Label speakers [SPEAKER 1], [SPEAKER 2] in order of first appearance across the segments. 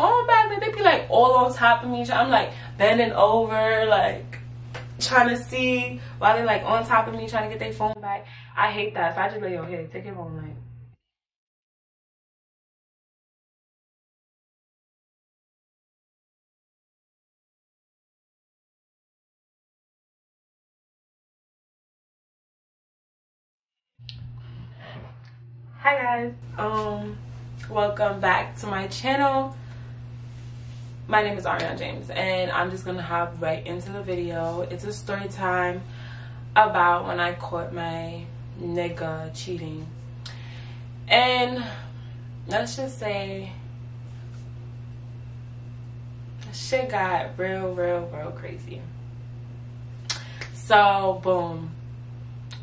[SPEAKER 1] phone back. Like, they be like all on top of me. I'm like bending over, like trying to see while they like on top of me trying to get their phone back. I hate that. So I just like, yo, here, take your phone. Like, hi guys, welcome back to my channel. My name is Ariana James, and I'm just gonna hop right into the video. It's a story time about when I caught my nigga cheating. And let's just say shit got real crazy. So boom,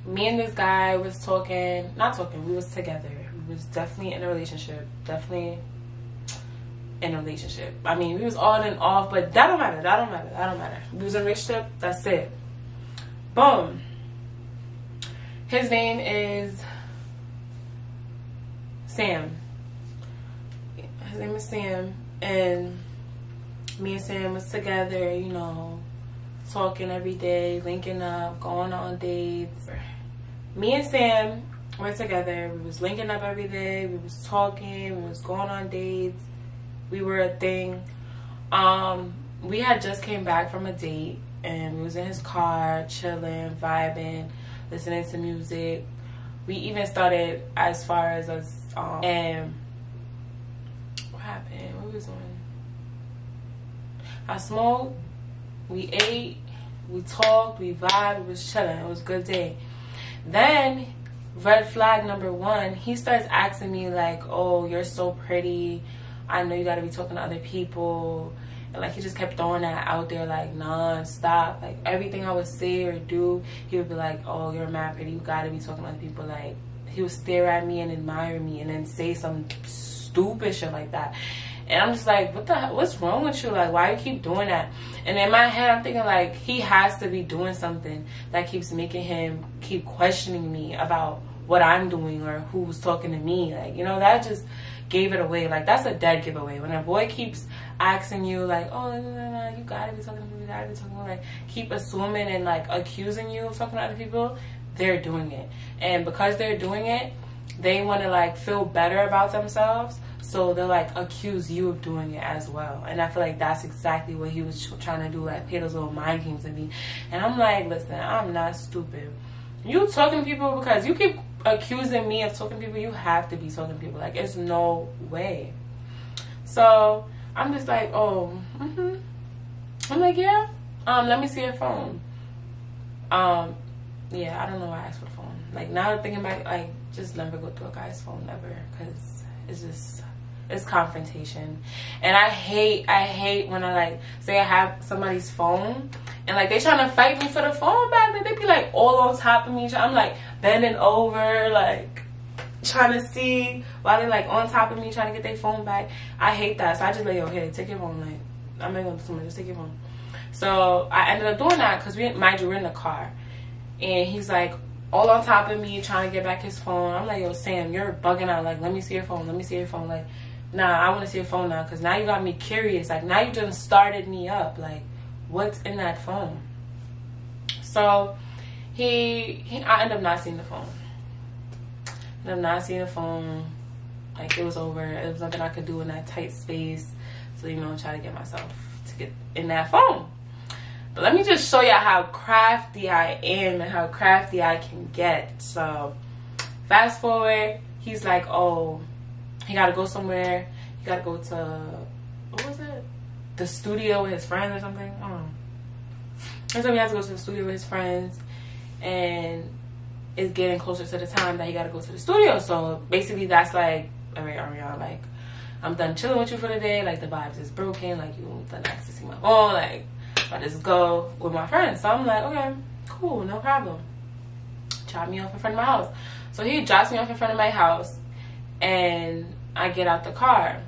[SPEAKER 1] me and this guy was talking, not talking, we was together. We was definitely in a relationship, I mean, we was on and off, but that don't matter. We was in a relationship, that's it. Boom. His name is Sam. His name is Sam, and me and Sam was together, you know, talking every day, linking up, going on dates. Me and Sam were together. We was linking up every day. We was talking. We was going on dates. We were a thing. We had just came back from a date, and we was in his car, chilling, vibing, listening to music. We even started as far as us. And what happened? What was doing? I smoked. We ate. We talked. We vibed. It was chilling. It was a good day. Then, red flag number one, he starts asking me like, oh, you're so pretty. I know you gotta be talking to other people. And like, he just kept throwing that out there like non-stop. Like, everything I would say or do, he would be like, oh, you're mad pretty. You gotta be talking to other people. Like, he would stare at me and admire me and then say some stupid shit like that. And I'm just like, what's wrong with you? Like, why you keep doing that? And in my head, I'm thinking like, he has to be doing something that keeps making him keep questioning me about what I'm doing or who's talking to me. Like, you know, that just gave it away. Like, that's a dead giveaway. When a boy keeps asking you like, oh, you gotta be talking to me, you gotta be talking to me, like, keep assuming and like accusing you of talking to other people, they're doing it. And because they're doing it, they want to like feel better about themselves. So they'll like accuse you of doing it as well. And I feel like that's exactly what he was trying to do, like play those little mind games with me. And I'm like, listen, I'm not stupid. You talking to people because you keep accusing me of talking to people, you have to be talking to people. Like, it's no way. So I'm just like, oh, I'm like, yeah, let me see your phone. Yeah, I don't know why I asked for the phone. Like, now thinking back, like, just never go through a guy's phone, never, because it's just, it's confrontation. And I hate when I like say I have somebody's phone and like they trying to fight me for the phone back. Like, they be like all on top of me. I'm like bending over, like trying to see while they like on top of me trying to get their phone back. I hate that. So I just like, okay, take your phone. Like, I'm not gonna do something, just take your phone. So I ended up doing that because mind you, we're in the car, and he's like all on top of me trying to get back his phone. I'm like, yo, Sam, you're bugging out. Like, let me see your phone. Let me see your phone. Like, nah, I want to see your phone now because now you got me curious. Like, now you just started me up. Like, what's in that phone? So I ended up not seeing the phone. Like, it was over. It was nothing I could do in that tight space. So, you know, try to get myself to get in that phone. But let me just show you how crafty I am and how crafty I can get. So fast forward, he's like, oh, he gotta go somewhere. He gotta go to, what was it? The studio with his friends or something. I don't know. And so he has to go to the studio with his friends, and it's getting closer to the time that he gotta go to the studio. So basically that's like, all right, Ariana, like, I'm done chilling with you for the day. Like, the vibes is broken. Like, you done accessing my phone. Like, I just go with my friends. So I'm like, okay, cool, no problem. Drop me off in front of my house. So he drops me off in front of my house, and I get out the car.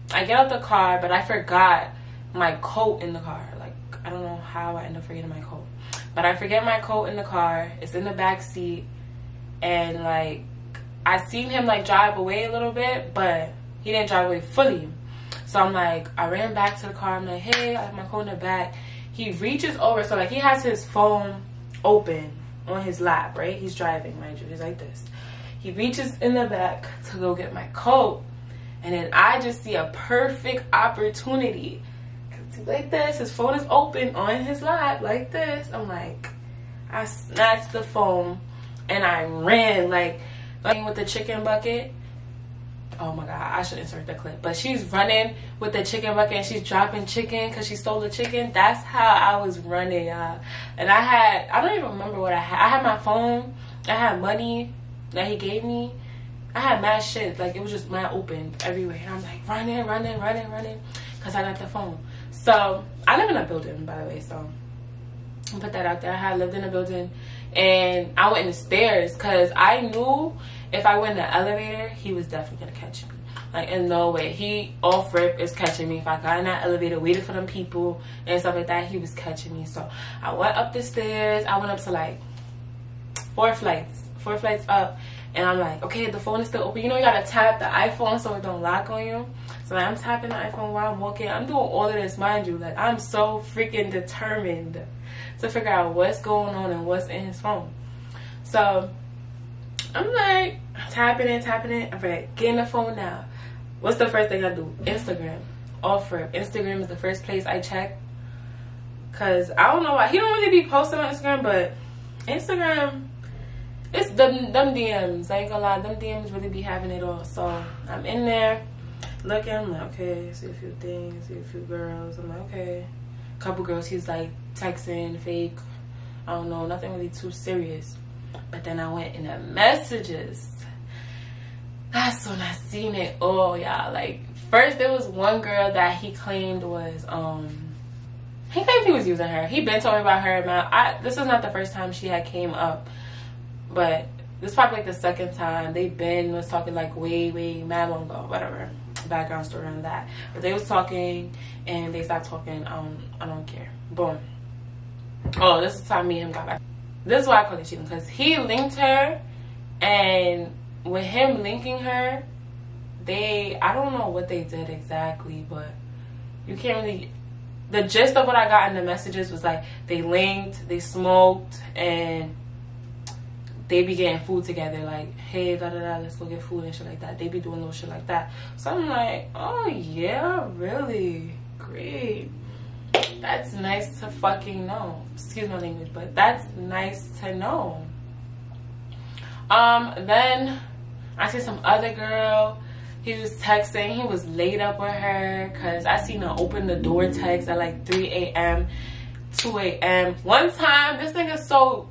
[SPEAKER 1] But I forgot my coat in the car. Like, I don't know how I end up forgetting my coat, but I forget my coat in the car. It's in the back seat, and like, I seen him like drive away a little bit, but he didn't drive away fully. So So I'm like, I ran back to the car. I'm like, hey, I have my coat in the back. He reaches over. So like he has his phone open on his lap, right? He's driving, mind you. He's like this. He reaches in the back to go get my coat. And then I just see a perfect opportunity. Like this. His phone is open on his lap like this. I'm like, I snatched the phone and I ran like with the chicken bucket. Oh my god, I should insert the clip. But she's running with the chicken bucket and she's dropping chicken because she stole the chicken. That's how I was running, y'all. And I don't even remember what I had. I had my phone. I had money that he gave me. I had mad shit. Like, it was just mad open everywhere. And I'm like, running. Because I got the phone. So, I live in a building, by the way. So, I'll put that out there. I had lived in a building. And I went in the stairs because I knew if I went in the elevator, he was definitely going to catch me. Like, in no way. He, off rip, is catching me. If I got in that elevator, waited for them people and stuff like that, he was catching me. So, I went up the stairs. I went up to, like, 4 flights up. And I'm like, okay, the phone is still open. You know, you got to tap the iPhone so it don't lock on you. So, like, I'm tapping the iPhone while I'm walking. I'm doing all of this, mind you. Like, I'm so freaking determined to figure out what's going on and what's in his phone. So, I'm like, tapping it. I'm like, getting the phone now. What's the first thing I do? Instagram. Off rip. Instagram is the first place I check. Because I don't know why. He don't really be posting on Instagram, but Instagram, it's them DMs. I ain't gonna lie. Them DMs really be having it all. So, I'm in there looking. I'm like, okay, see a few things, see a few girls. I'm like, okay. Couple girls, he's like texting, fake. I don't know, nothing really too serious. But then I went in the messages. That's when I seen it all, y'all. Like, first there was one girl that he claimed was, he claimed he was using her. He been told me about her. This is not the first time she had came up, but this is probably like the second time. They was talking like way mad long ago, whatever. Background story on that. But they was talking and they stopped talking. I don't care. Boom. Oh, this is the time me and him got back. This is why I call it cheating, because he linked her, and with him linking her, I don't know what they did exactly, but you can't really, the gist of what I got in the messages was like they linked, they smoked, and they be getting food together, like, hey, let's go get food and shit like that. They be doing little shit like that. So I'm like, oh yeah, really? Great. That's nice to fucking know. Excuse my language, but that's nice to know. Then I see some other girl. He was texting. He was laid up with her because I seen her open the door text at like 3 a.m., 2 a.m. One time, this nigga's so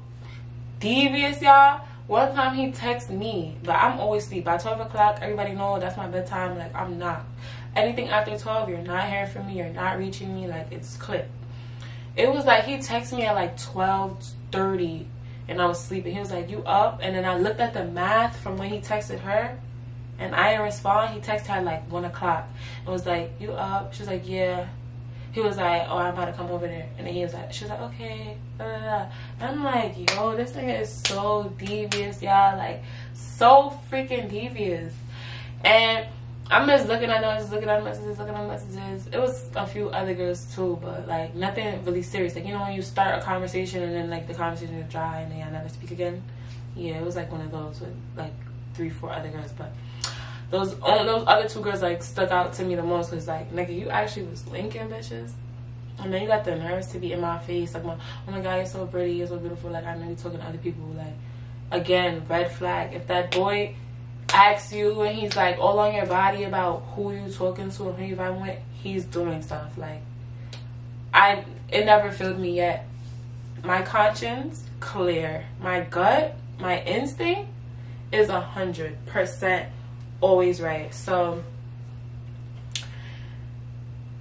[SPEAKER 1] devious, y'all. One time he texted me, but I'm always asleep. By 12 o'clock, everybody know that's my bedtime. Like, I'm not. Anything after 12, you're not hearing from me. You're not reaching me. Like, it's clipped. It was like he texted me at like 12:30, and I was sleeping. He was like, you up? And then I looked at the math from when he texted her, and I didn't respond. He texted her at like 1 o'clock. It was like, you up? She was like, yeah. He was like, oh, I'm about to come over there. And then he was like, she was like, okay. And I'm like, yo, this nigga is so devious, y'all. Like, so freaking devious. And I'm just looking at messages, looking at messages. It was a few other girls too, but like nothing really serious. Like, you know, when you start a conversation and then like the conversation is dry and then y'all never speak again. Yeah, it was like one of those with like 3-4 other girls. But those other 2 girls like stuck out to me the most because like, nigga, you actually was linking bitches. And then you got the nerves to be in my face like, oh my god, you're so pretty, you're so beautiful. Like, I know you're talking to other people. Like, again, red flag. If that boy asks you and he's like all on your body about who you talking to and who you vibing with, he's doing stuff. Like, it never failed me yet. My conscience clear. My gut, my instinct is 100% always right. So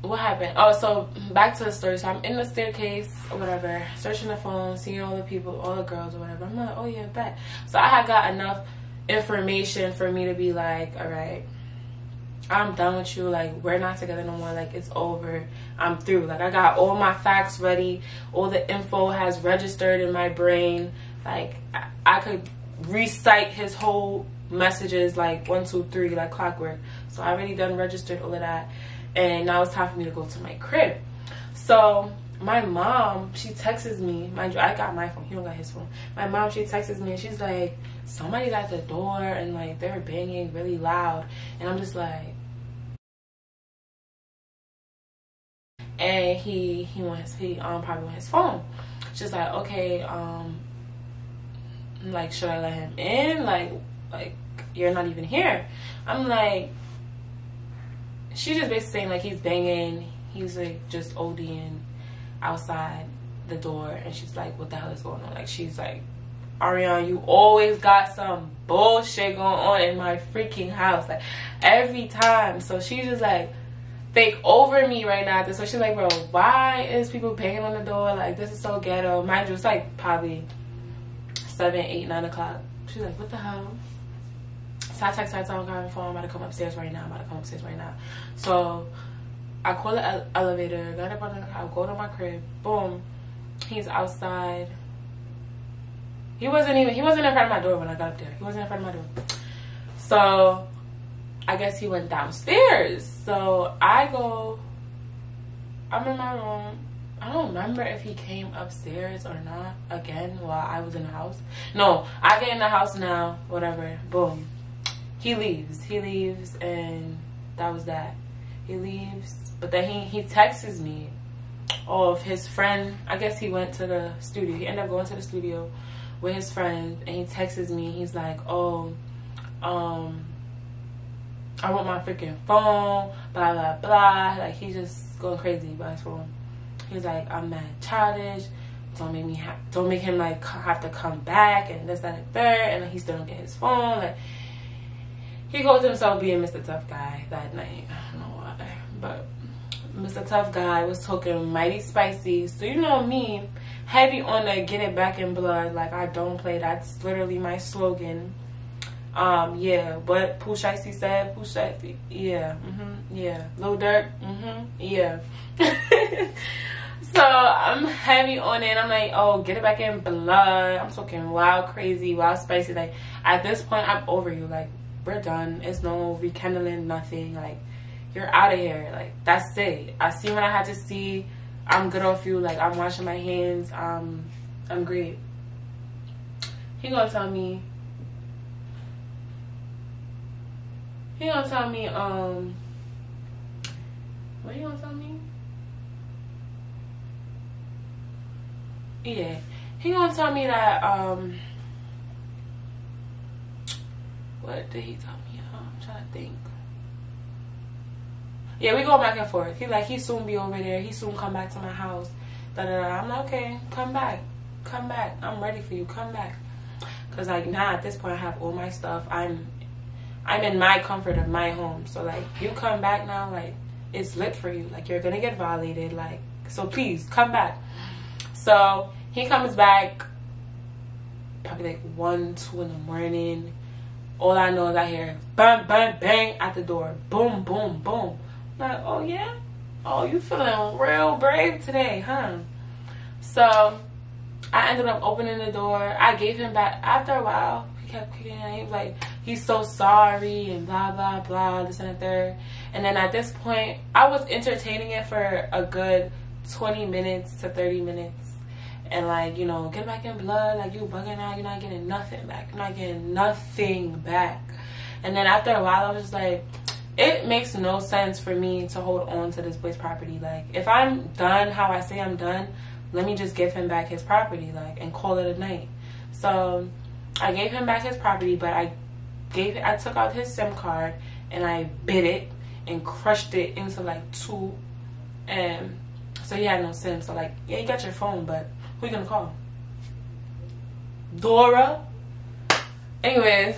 [SPEAKER 1] what happened? Oh, so back to the story. So I'm in the staircase or whatever, searching the phone, seeing all the people, all the girls or whatever. I'm like, oh yeah, bet. So I had got enough information for me to be like, all right, I'm done with you. Like, we're not together no more. Like, it's over. I'm through. Like, I got all my facts ready. All the info has registered in my brain. Like, I could recite his whole messages like 1, 2, 3, like clockwork. So I already done registered all of that. and now it's time for me to go to my crib. So my mom, she texts me. Mind you, I got my phone. He don't got his phone. My mom, she texts me and she's like, somebody's at the door and like they're banging really loud. And I'm just like, and he probably wants his phone. She's like, okay, like, should I let him in? Like you're not even here. I'm like, she just basically saying like he's banging, he's like just ODing outside the door. And she's like, what the hell is going on? Like, she's like, Ariana, you always got some bullshit going on in my freaking house, like every time. So she's just like fake over me right now. So she's like, bro, why is people banging on the door? Like, this is so ghetto. Mind you, it's like probably 7, 8, 9 o'clock. She's like, what the hell? So I text her, I tell her on the phone, I'm about to come upstairs right now. So I call the elevator, got up on the, I go to my crib, boom, he's outside. He wasn't in front of my door when I got up there. He wasn't in front of my door. So I guess he went downstairs. So I'm in my room. I don't remember if he came upstairs or not again while I was in the house. No, I get in the house now, whatever, boom. He leaves, and that was that. He leaves, but then he texts me of his friend. I guess he went to the studio. He ended up going to the studio with his friend, and he texts me. He's like, oh, I want my freaking phone, blah, blah, blah. Like, he's just going crazy about his phone. He's like, I'm mad childish. Don't make him like have to come back and this, that, and the third. And he still don't get his phone. Like, he called himself being Mr. Tough Guy that night. I don't know why, but Mr. Tough Guy was talking mighty spicy. So you know me, heavy on the get it back in blood. Like, I don't play. That's literally my slogan. Yeah, what Pooh Shiesty said, Pooh Shiesty, yeah, yeah, Lil Durk, yeah. So I'm heavy on it. I'm like, oh, get it back in blood. I'm talking wild, crazy, wild, spicy. Like, at this point, I'm over you. Like, we're done. It's no rekindling, nothing. Like, you're out of here. Like, that's it. I see what I had to see. I'm good off you. Like, I'm washing my hands. I'm great. He gonna tell me, what you gonna tell me? Yeah, he gonna tell me that, what did he tell me? I'm trying to think. Yeah, we go back and forth. He soon be over there. He soon come back to my house. Da, da, da. I'm like, okay, come back. I'm ready for you. Come back. Cause like now at this point I have all my stuff. I'm in my comfort of my home. So like, you come back now, like, it's lit for you. Like, you're gonna get violated. Like, so please come back. So he comes back probably like 1, 2 in the morning. All I know is I hear bang, bang, bang at the door. Boom, boom, boom. I'm like, oh yeah? Oh, you feeling real brave today, huh? So I ended up opening the door. I gave him back. After a while, he kept kicking in. He was like, he's so sorry and blah, blah, blah, this and the third. And then at this point, I was entertaining it for a good 20 minutes to 30 minutes. And like, you know, get back in blood. Like, you bugging out. You're not getting nothing back. You're not getting nothing back. And then after a while, I was just like, it makes no sense for me to hold on to this boy's property. Like, if I'm done how I say I'm done, let me just give him back his property, like, and call it a night. So I gave him back his property, but I took out his SIM card and I bit it and crushed it into like 2, and so he had no SIM. So like, yeah, you got your phone, but who you gonna call? Dora? Anyways,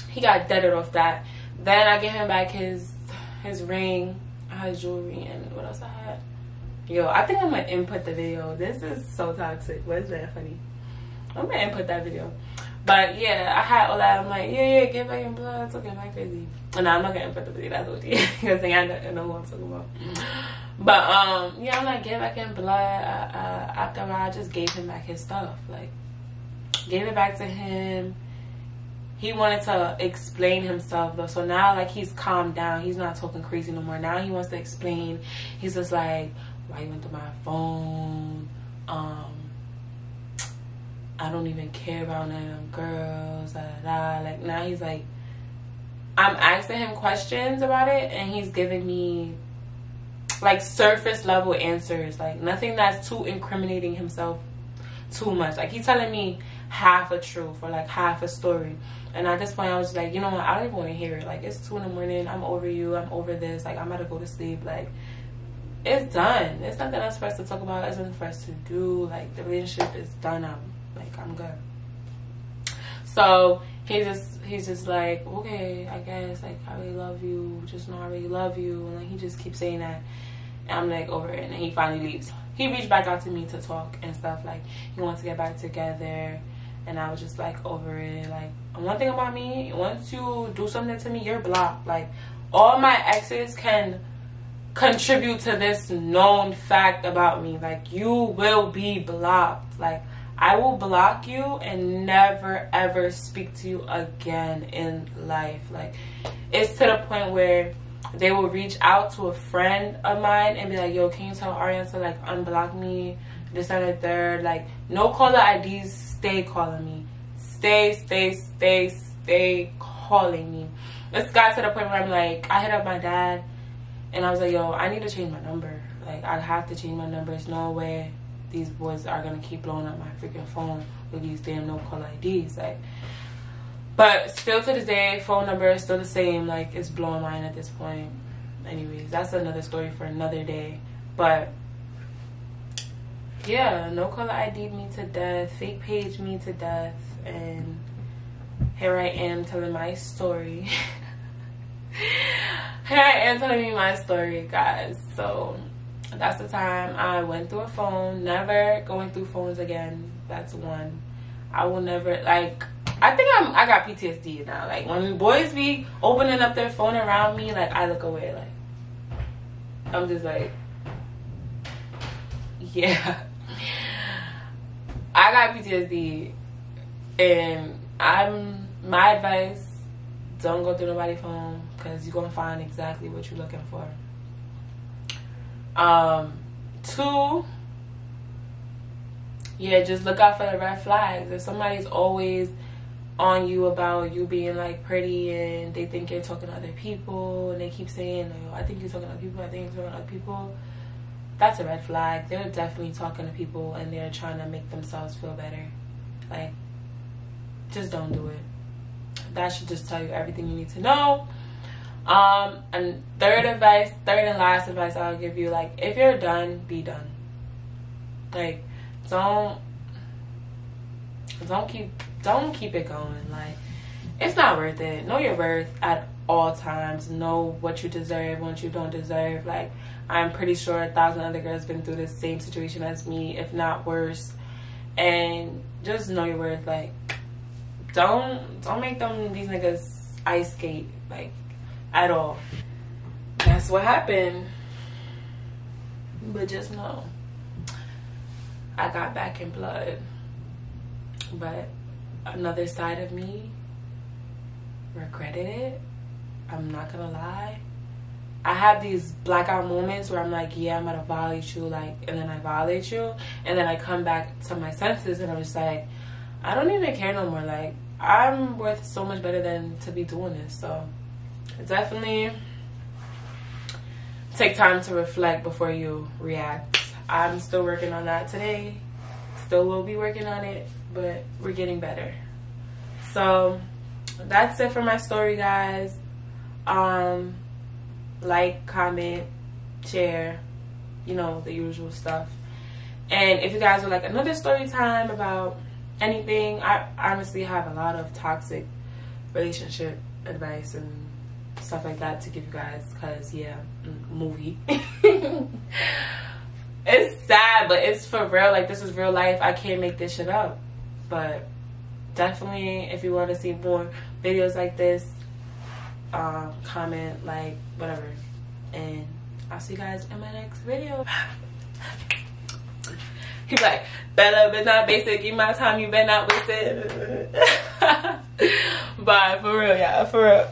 [SPEAKER 1] he got deaded off that. Then I gave him back his ring, his jewelry, and what else I had? Yo, I think I'm gonna input the video. This is so toxic, but it's very funny. I'm gonna input that video. But yeah, I had all that. I'm like, yeah, get back in blood. It's okay, I'm not crazy. And I'm not gonna input the video. That's what it is. Because I know what I'm talking about. But yeah, I'm like, get back in blood. After a while, I just gave him back his stuff. Like, gave it back to him. he wanted to explain himself though. So now like he's calmed down. He's not talking crazy no more. Now he wants to explain. He's just like, why you went through my phone? I don't even care about none of them girls. Da, da, da. Like now he's like, I'm asking him questions about it and he's giving me like surface level answers, like nothing that's too incriminating himself too much. Like he's telling me half a truth or like half a story, and at this point I was like, you know what, I don't even want to hear it. Like it's 2 in the morning, I'm over you, I'm over this, like I'm about to go to sleep. Like it's done. There's nothing else for us to talk about. There's nothing for us to do. Like the relationship is done. I'm good. So he's just like, okay, I guess, like I really love you, just know I really love you, and like he just keeps saying that, and I'm like over it. And then he finally leaves. He reached back out to me to talk and stuff, like he wants to get back together, and I was just like over it. Like one thing about me, once you do something to me, you're blocked. Like all my exes can contribute to this known fact about me. Like you will be blocked. Like I will block you and never ever speak to you again in life. Like it's to the point where they will reach out to a friend of mine and be like, yo, can you tell Ariane to like unblock me, this and the third. Like no caller IDs, stay calling me, stay calling me. It's got to the point where I'm like, I hit up my dad and I was like, yo, I need to change my number. Like I have to change my number. There's no way these boys are gonna keep blowing up my freaking phone with these damn no call IDs. Like, but still to this day, phone number is still the same. Like it's blowing mine at this point. Anyways, that's another story for another day. But yeah, no caller ID'd me to death, fake page me to death, and here I am telling my story. Here I am telling you my story, guys. So that's the time I went through a phone. Never going through phones again. That's one. I will never, like, I think I got PTSD now. Like when boys be opening up their phone around me, like I look away. Like I'm just like, yeah. I got PTSD, and my advice, don't go through nobody's phone because you're gonna find exactly what you're looking for. 2, yeah, just look out for the red flags. If somebody's always on you about you being like pretty and they think you're talking to other people and they keep saying, oh, I think you're talking to other people, I think you're talking to other people, that's a red flag. They're definitely talking to people and they're trying to make themselves feel better. Like, just don't do it. That should just tell you everything you need to know. And third and last advice I'll give you, like, if you're done, be done. Like, don't keep it going. Like, it's not worth it. Know your worth at all times. Know what you deserve, what you don't deserve. Like, I'm pretty sure 1,000 other girls been through the same situation as me, if not worse. And just know your worth. Like, don't make these niggas ice skate, like, at all. That's what happened. But just know, I got back in blood. But another side of me regretted it. I'm not gonna lie. I have these blackout moments where I'm like, yeah, I'm gonna violate you, like, and then I violate you, and then I come back to my senses and I'm just like, I don't even care no more. Like, I'm worth so much better than to be doing this. So definitely take time to reflect before you react. I'm still working on that today. Still will be working on it, but we're getting better. So that's it for my story, guys. Like, comment, share, you know, the usual stuff. And if you guys would like another story time about anything, I honestly have a lot of toxic relationship advice and stuff like that to give you guys, because yeah, movie. It's sad, but it's for real. Like, this is real life. I can't make this shit up. But definitely, if you want to see more videos like this, comment, like, whatever. And I'll see you guys in my next video. He's like, Bella, but not basic. Give my time, you better not waste it. Bye, for real, yeah, for real.